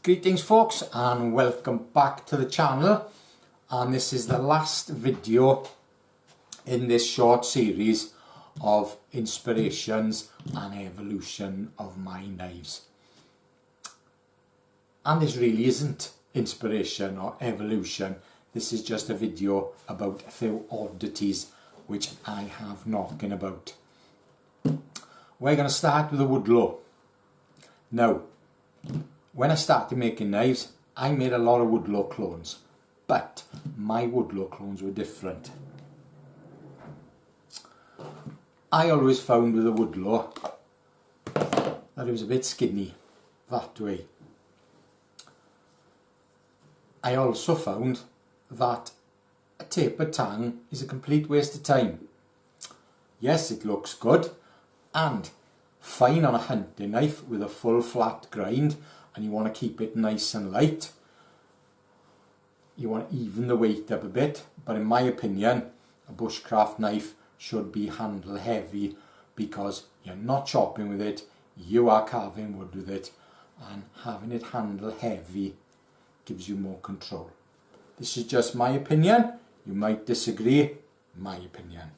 Greetings folks, and welcome back to the channel. And this is the last video in this short series of inspirations and evolution of my knives. And this really isn't inspiration or evolution. This is just a video about a few oddities which I have knocking about. We're going to start with a Woodlore. Now, when I started making knives, I made a lot of Woodlore clones, but my Woodlore clones were different. I always found with a Woodlore that it was a bit skinny that way. I also found that a tapered tang is a complete waste of time. Yes, it looks good and fine on a hunting knife with a full flat grind, and you want to keep it nice and light. You want to even the weight up a bit, but in my opinion a bushcraft knife should be handle heavy, because you're not chopping with it, you are carving wood with it, and having it handle heavy gives you more control. This is just my opinion. You might disagree. My opinion.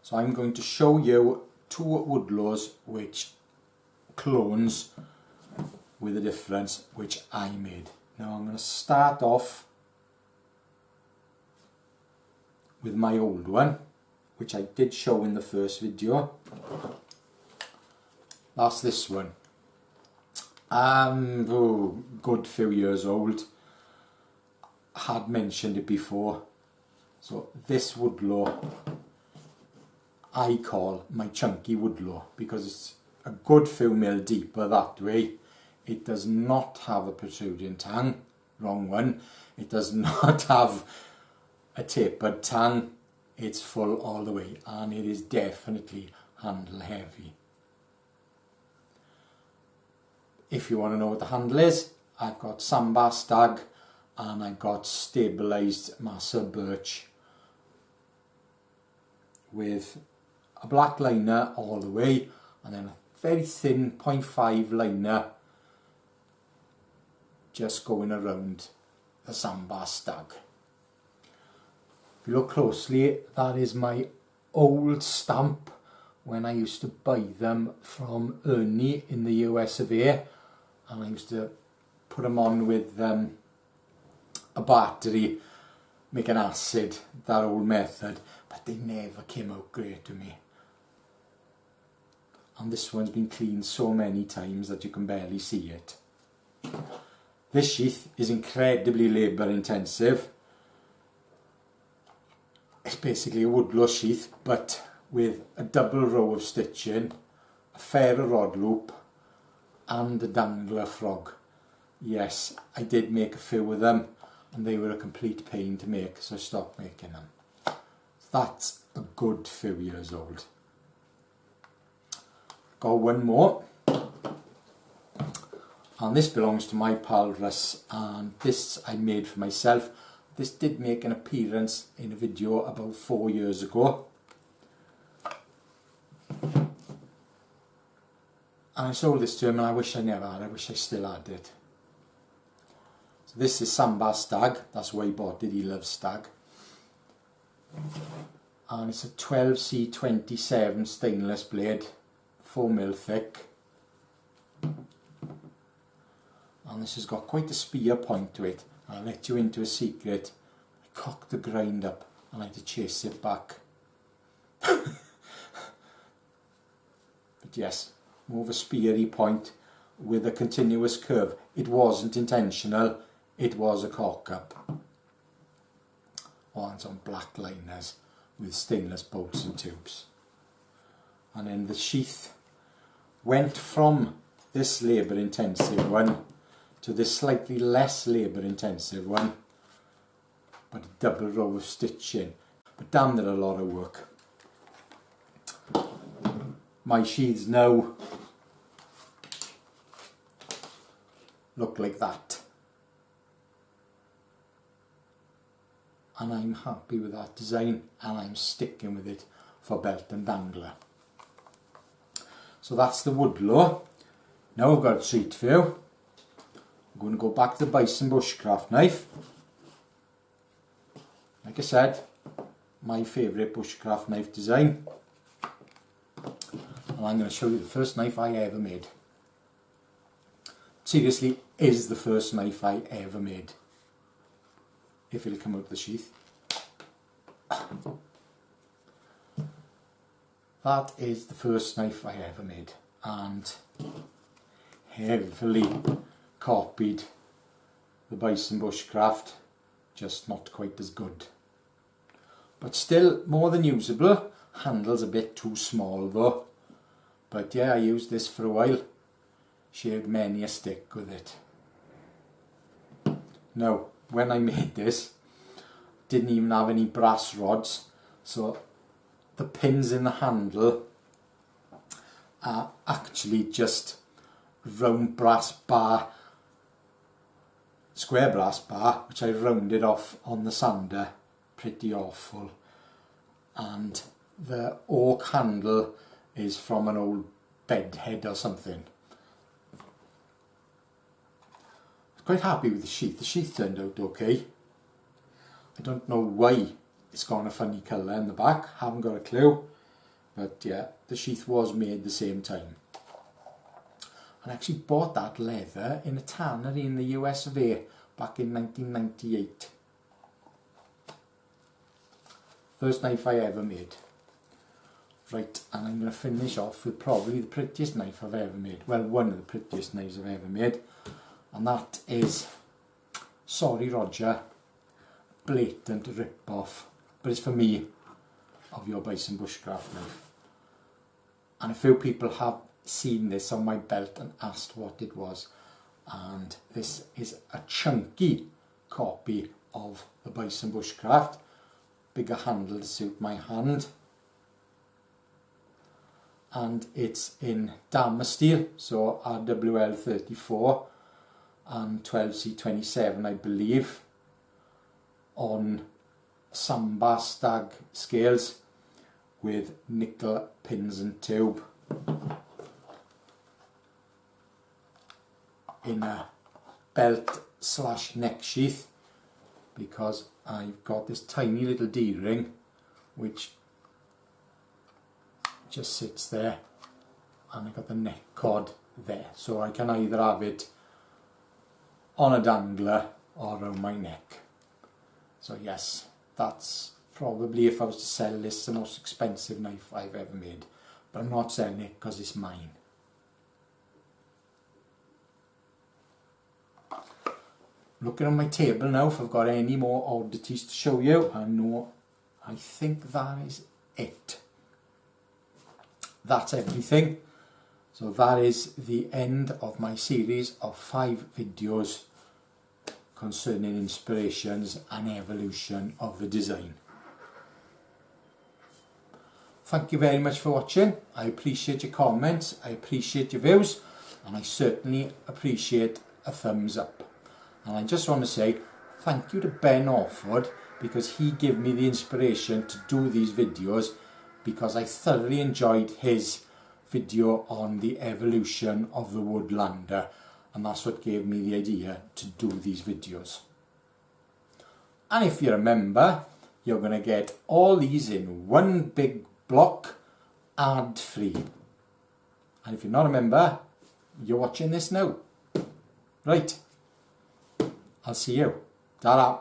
So I'm going to show you two Woodlores which clones with a difference which I made. Now I'm going to start off with my old one, which I did show in the first video. That's this one. Good few years old. I had mentioned it before. So this Woodlore I call my chunky Woodlore, because it's a good few mil deeper that way. It does not have a protruding tang, wrong one. It does not have a tapered tang. It's full all the way, and it is definitely handle heavy. If you want to know what the handle is, I've got sandbar stag and I've got stabilised massa birch with a black liner all the way, and then a very thin 0.5 liner just going around the sandbar stag. If you look closely, that is my old stamp when I used to buy them from Ernie in the US of A, and I used to put them on with a battery, make an acid, that old method, but they never came out great to me. And this one's been cleaned so many times that you can barely see it. This sheath is incredibly labour intensive. It's basically a Woodlore sheath, but with a double row of stitching, a ferro rod loop and a dangler frog. Yes, I did make a few of them and they were a complete pain to make, so I stopped making them. That's a good few years old. Got one more, and this belongs to my pal Russ, and this I made for myself. This did make an appearance in a video about 4 years ago, and I sold this to him and I wish I never had. I wish I still had it. So this is sandbar stag, that's why he bought it, he loves stag. And it's a 12C27 stainless blade, 4mm thick, and this has got quite a spear point to it. I'll let you into a secret. I cocked the grind up and I had to chase it back. But yes, more of a speary point with a continuous curve. It wasn't intentional, it was a cock up. Oh, and some black liners with stainless bolts and tubes. And then the sheath went from this labour intensive one to this slightly less labour intensive one, but a double row of stitching, but damn, they're a lot of work. My sheaths now look like that, and I'm happy with that design, and I'm sticking with it for belt and dangler. So that's the Woodlore. Now I've got a treat for you. I'm going to go back to the bison bushcraft knife. Like I said, my favourite bushcraft knife design. And I'm going to show you the first knife I ever made. Seriously, is the first knife I ever made. If it'll come out of the sheath. That is the first knife I ever made, and heavily copied the bison bushcraft, just not quite as good. But still more than usable. Handle's a bit too small though. But yeah, I used this for a while. Shaved many a stick with it. Now, when I made this, didn't even have any brass rods, so the pins in the handle are actually just round brass bar, square brass bar, which I rounded off on the sander. Pretty awful. And the oak handle is from an old bed head or something. Quite happy with the sheath. The sheath turned out okay. I don't know why it's got a funny colour in the back, haven't got a clue, but yeah, the sheath was made the same time. And I actually bought that leather in a tannery in the US of A back in 1998. First knife I ever made. Right, and I'm going to finish off with probably the prettiest knife I've ever made. Well, one of the prettiest knives I've ever made. And that is, sorry Roger, blatant rip-off, but it's for me, of your bison bushcraft knife. And a few people have seen this on my belt and asked what it was. And this is a chunky copy of the bison bushcraft. Bigger handle to suit my hand. And it's in Damascene steel, so RWL 34 and 12C27 I believe, on Samba stag scales with nickel pins and tube in a belt / neck sheath, because I've got this tiny little D-ring which just sits there, and I've got the neck cord there, so I can either have it on a dangler or around my neck. So yes, that's probably, if I was to sell this, the most expensive knife I've ever made. But I'm not selling it because it's mine. Looking on my table now if I've got any more oddities to show you. I think that is it. That's everything. So that is the end of my series of 5 videos concerning inspirations and evolution of the design. Thank you very much for watching. I appreciate your comments, I appreciate your views, and I certainly appreciate a thumbs up. And I just want to say thank you to Ben Orford, because he gave me the inspiration to do these videos, because I thoroughly enjoyed his video on the evolution of the Woodlander, and that's what gave me the idea to do these videos. And if you're a member, you're going to get all these in one big block, ad free. And if you're not a member, you're watching this now. Right, I'll see you. Ta-ra.